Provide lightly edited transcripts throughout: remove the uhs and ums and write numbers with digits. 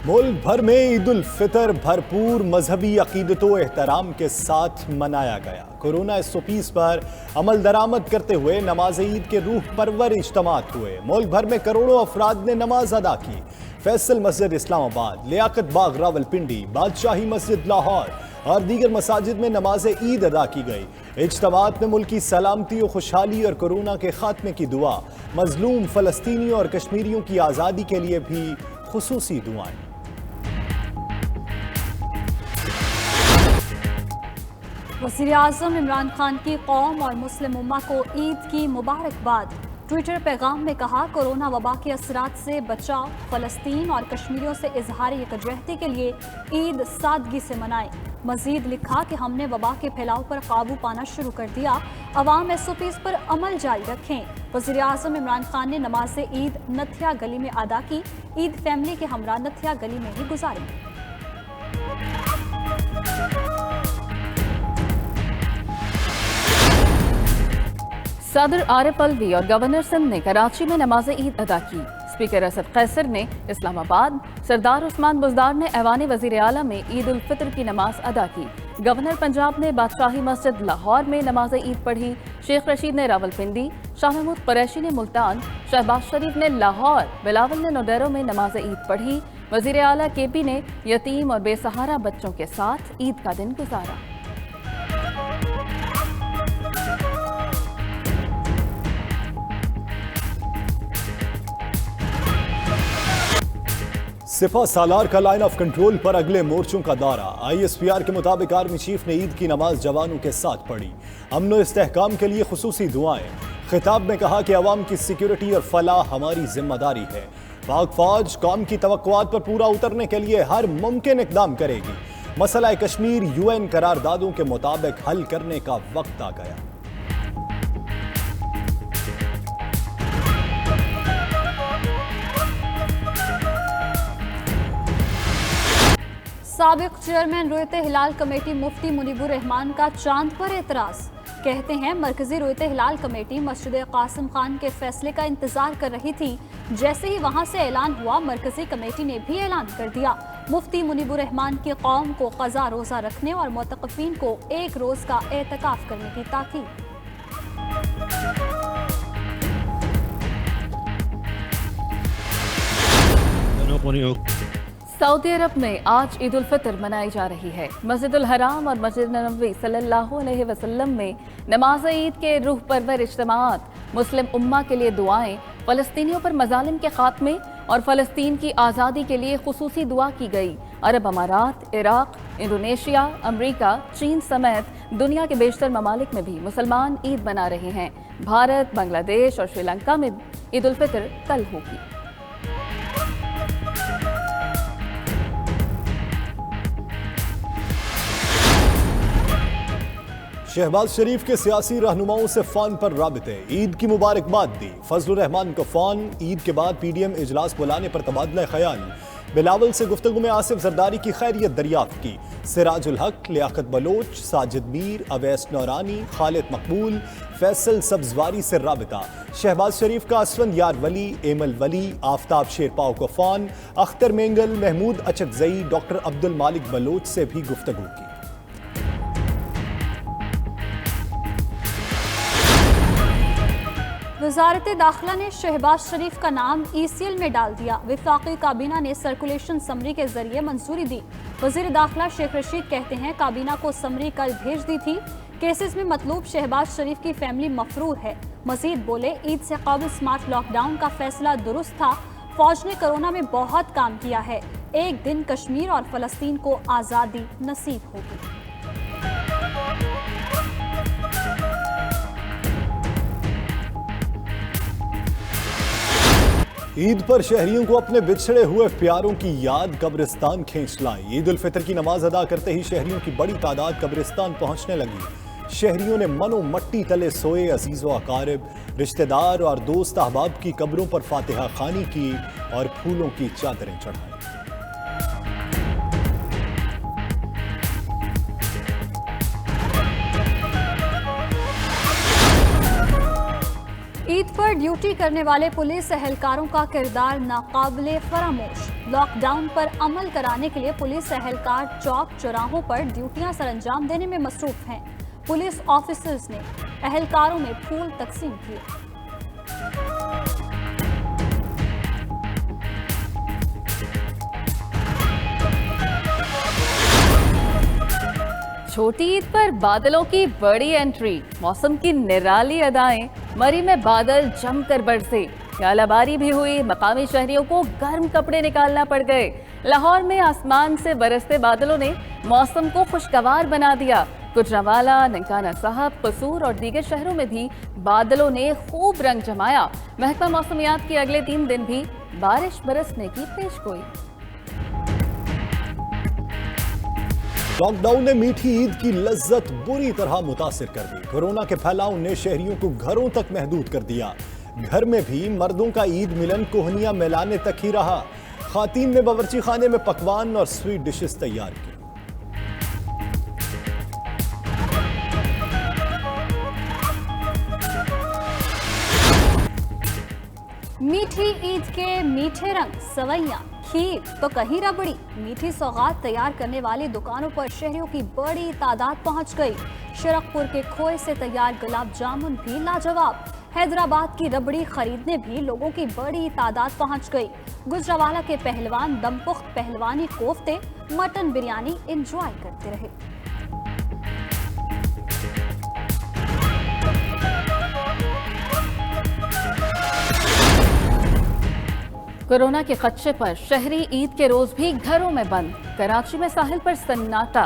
मुल्क भर में ईद उल फितर भरपूर मजहबी अकीदतों एहतराम के साथ मनाया गया। कोरोना 120 पर अमल दरामद करते हुए नमाज ईद के रूह परवर इज्तमात हुए। मुल्क भर में करोड़ों अफराद ने नमाज अदा की। फैसल मस्जिद इस्लामाबाद, लियाकत बाग रावलपिंडी, बादशाही मस्जिद लाहौर और दीगर मसाजिद में नमाज ईद अदा की गई। इज्तमात में मुल्क की सलामती और खुशहाली और कोरोना के खात्मे की दुआ, मजलूम फलस्तीनियों और कश्मीरियों की आज़ादी के लिए भी खुसूसी दुआएं। वज़ीर आज़म इमरान खान की कौम और मुस्लिम उम्मा को ईद की मुबारकबाद। ट्विटर पैगाम में कहा, कोरोना वबा के असरात से बचाव, फ़लस्तीन और कश्मीरियों से इजहार यकजहती के लिए ईद सादगी से मनाएं। मजीद लिखा कि हमने वबा के फैलाव पर काबू पाना शुरू कर दिया, अवाम SOPs पर अमल जारी रखें। वज़ीर आज़म इमरान खान ने नमाज ईद नथिया गली में अदा की। ईद फैमिली के हमरा नथिया गली में ही गुजारी। सदर आरिफ अलवी और गवर्नर सिंध ने कराची में नमाज ईद अदा की। स्पीकर असद कैसर ने इस्लामाबाद, सरदार उस्मान बुज़दार ने ऐवान वज़ीर आला में ईद उल फितर की नमाज अदा की। गवर्नर पंजाब ने बादशाही मस्जिद लाहौर में नमाज ईद पढ़ी। शेख रशीद ने रावलपिंडी, शाह महमूद कुरैशी ने मुल्तान, शहबाज शरीफ ने लाहौर, बिलावल ने नोडेरो में नमाज ईद पढ़ी। वज़ीर आला KP ने यतीम और बेसहारा बच्चों के साथ ईद का दिन गुजारा। सिपा सालार का लाइन ऑफ कंट्रोल पर अगले मोर्चों का दौरा। ISPR के मुताबिक आर्मी चीफ ने ईद की नमाज जवानों के साथ पढ़ी। अमन और इस्तेहकाम के लिए खुसूसी दुआएं। खिताब में कहा कि अवाम की सिक्योरिटी और फलाह हमारी जिम्मेदारी है। पाक फौज कौम की तवक्कुआत पर पूरा उतरने के लिए हर मुमकिन इकदाम करेगी। मसला कश्मीर UN करारदादों के मुताबिक हल करने का वक्त आ गया। साबिक चेयरमैन रुयत हिलाल कमेटी मुफ्ती मुनीबुर रहमान का चांद पर एतराज। कहते हैं, मरकजी रुयत हिलाल कमेटी मस्जिद कासिम खान के फैसले का इंतजार कर रही थी। जैसे ही वहां से ऐलान हुआ, मरकजी कमेटी ने भी ऐलान कर दिया। मुफ्ती मुनीबुर रहमान की कौम को क़ज़ा रोज़ा रखने और मुतक़फ़ीन को एक रोज़ का एतकाफ़ करने की ताकीद। सऊदी अरब में आज ईद उल फितर मनाई जा रही है। मस्जिदुल हराम और मस्जिद नबवी सल्लल्लाहु अलैहि वसल्लम में नमाज ईद के रूह परवर इज्तिमात, मुस्लिम उम्मा के लिए दुआएं, फ़लस्तीनियों पर मज़ालिम के खात्मे और फ़लस्तीन की आज़ादी के लिए खुसूसी दुआ की गई। अरब अमारात, इराक़, इंडोनेशिया, अमरीका, चीन समेत दुनिया के बेशतर ममालिक में भी मुसलमान ईद मना रहे हैं। भारत, बांग्लादेश और श्रीलंका में ईद उल फितर कल होगी। शहबाज शरीफ के सियासी रहनुमाओं से फ़ोन पर राबिते। ईद की मुबारकबाद दी। फजलुर रहमान को फ़ोन। ईद के बाद PDM इजलास बुलाने पर तबादला ख्याल। बिलावल से गुफ्तगू में आसिफ जरदारी की खैरियत दरियाफ्त की। सिराजुल हक, लियाकत बलोच, साजिद मीर, अवैस नौरानी, खालिद मकबूल, फैसल सब्जवारी से राबिता। शहबाज शरीफ का असफंद यार वली, एमल वली, आफ्ताब शेरपाव को फ़ोन। अख्तर मेंगल, महमूद अचकजई, डॉक्टर अब्दुल मालिक बलोच से भी गुफ्तगू की। वज़ारत दाखिला ने शहबाज शरीफ का नाम ECL में डाल दिया। वफाकी काबीना ने सर्कुलेशन समरी के जरिए मंजूरी दी। वज़ीर दाखिला शेख रशीद कहते हैं, काबीना को समरी कल भेज दी थी। केसेस में मतलूब शहबाज शरीफ की फैमिली मफरूर है। मजीद बोले, ईद से कबल स्मार्ट लॉकडाउन का फैसला दुरुस्त था। फौज ने कोरोना में बहुत काम किया है। एक दिन कश्मीर और फ़लस्तीन को आज़ादी नसीब होगी। ईद पर शहरियों को अपने बिछड़े हुए प्यारों की याद कब्रिस्तान खींच लाई। ईद उल फितर की नमाज अदा करते ही शहरियों की बड़ी तादाद कब्रिस्तान पहुंचने लगी। शहरियों ने मनो मट्टी तले सोए अजीज़ व अकारिब, रिश्तेदार और दोस्त अहबाब की कब्रों पर फातिहा खानी की और फूलों की चादरें चढ़ाई। ईद पर ड्यूटी करने वाले पुलिस एहलकारों का किरदार नाकाबिले फरामोश। लॉकडाउन पर अमल कराने के लिए पुलिस एहलकार चौक चौराहों पर ड्यूटियां सरअंजाम देने में मसरूफ हैं। पुलिस ऑफिसर्स ने एहलकारों में फूल तकसीम किए। छोटी ईद पर बादलों की बड़ी एंट्री, मौसम की निराली अदाएं, मरी में बादल जमकर बरसे, यालाबारी भी हुई, मकामी शहरियों को गर्म कपड़े निकालना पड़ गए। लाहौर में आसमान से बरसते बादलों ने मौसम को खुशगवार बना दिया। गुजरावाला, ननकाना साहब, कसूर और दीगर शहरों में भी बादलों ने खूब रंग जमाया। महकमा मौसमियात की अगले 3 दिन भी बारिश बरसने की पेशगोई। लॉकडाउन ने मीठी ईद की लज्जत बुरी तरह मुतासिर कर दी। कोरोना के फैलाव ने शहरियों को घरों तक महदूद कर दिया। घर में भी मर्दों का ईद मिलन कोहनियां मिलाने तक ही रहा। खातीन ने बावर्ची खाने में पकवान और स्वीट डिशेस तैयार की। मीठी ईद के मीठे रंग, सवैयां, खीर तो कहीं रबड़ी, मीठी सौगात तैयार करने वाली दुकानों पर शहरियों की बड़ी तादाद पहुंच गई। शरकपुर के खोए से तैयार गुलाब जामुन भी लाजवाब। हैदराबाद की रबड़ी खरीदने भी लोगों की बड़ी तादाद पहुंच गई। गुजरावाला के पहलवान दमपुख्त पहलवानी कोफ्ते, मटन बिरयानी एंजॉय करते रहे। कोरोना के खदशे पर शहरी ईद के रोज भी घरों में बंद। कराची में साहिल पर सन्नाटा,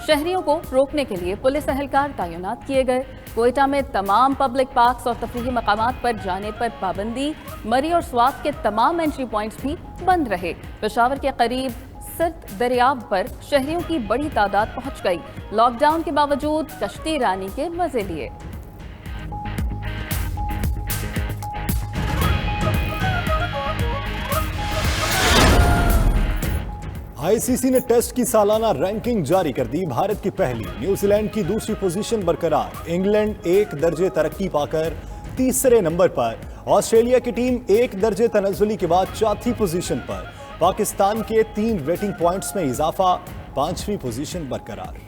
शहरियों को रोकने के लिए पुलिस एहलकार तैनात किए गए। कोयटा में तमाम पब्लिक पार्क्स और तफरीही मकामात पर जाने पर पाबंदी। मरी और स्वात के तमाम एंट्री पॉइंट्स भी बंद रहे। पेशावर के करीब सिर्फ दरियाब पर शहरियों की बड़ी तादाद पहुंच गई। लॉकडाउन के बावजूद कश्ती रानी के मजे लिए। आईसीसी ने टेस्ट की सालाना रैंकिंग जारी कर दी। भारत की पहली, न्यूजीलैंड की दूसरी पोजीशन बरकरार। इंग्लैंड 1 दर्जे तरक्की पाकर तीसरे नंबर पर। ऑस्ट्रेलिया की टीम 1 दर्जे तनज़्ज़ुली के बाद चौथी पोजीशन पर। पाकिस्तान के 3 रेटिंग पॉइंट्स में इजाफा, 5वीं पोजीशन बरकरार।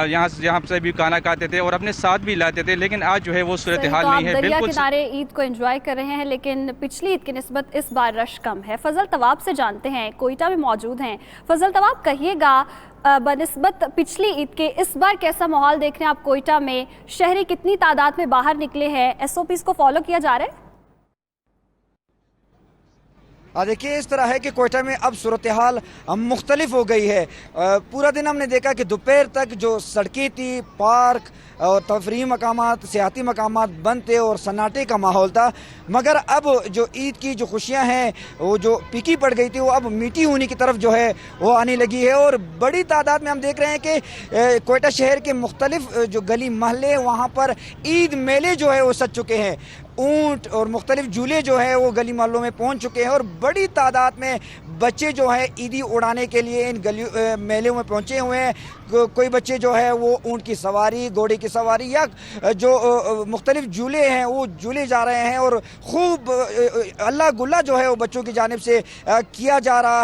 यहाँ से भी खाना खाते थे और अपने साथ भी लाते थे, लेकिन आज जो है वो सूरत हाल नहीं है। दरिया किनारे ईद को एंजॉय कर रहे हैं, लेकिन पिछली ईद की निस्बत इस बार रश कम है। फजल तवाब से जानते हैं, कोयटा में मौजूद हैं। फजल तवाब, कहिएगा बनिस्बत पिछली ईद के इस बार कैसा माहौल देख रहे हैं आप कोयटा में? शहरी कितनी तादाद में बाहर निकले हैं? SOPs को फॉलो किया जा रहा है? देखिए, इस तरह है कि कोयटा में अब सूरत हाल मुख्तलिफ हो गई है। पूरा दिन हमने देखा कि दोपहर तक जो सड़कें थी, पार्क और तफरीही मकामात, सियाती मकामात बंद थे और सन्नाटे का माहौल था। मगर अब जो ईद की जो खुशियां हैं वो जो फीकी पड़ गई थी वो अब मीठी होने की तरफ जो है वो आने लगी है। और बड़ी तादाद में हम देख रहे हैं कि कोयटा शहर के मुख्तलिफ जो गली महल्ले वहाँ पर ईद मेले जो है वो सज चुके हैं। ऊंट और मुख्तलिफ झूले जो है वो गली मोहल्लों में पहुंच चुके हैं और बड़ी तादाद में बच्चे जो है ईदी उड़ाने के लिए इन गली मेलों में पहुंचे हुए हैं। कोई बच्चे जो है वो ऊंट की सवारी, घोड़े की सवारी या जो मुख्तलिफ झूले हैं वो झूले जा रहे हैं और खूब अल्लाह गुल्ला जो है वो बच्चों की जानिब से किया जा रहा है।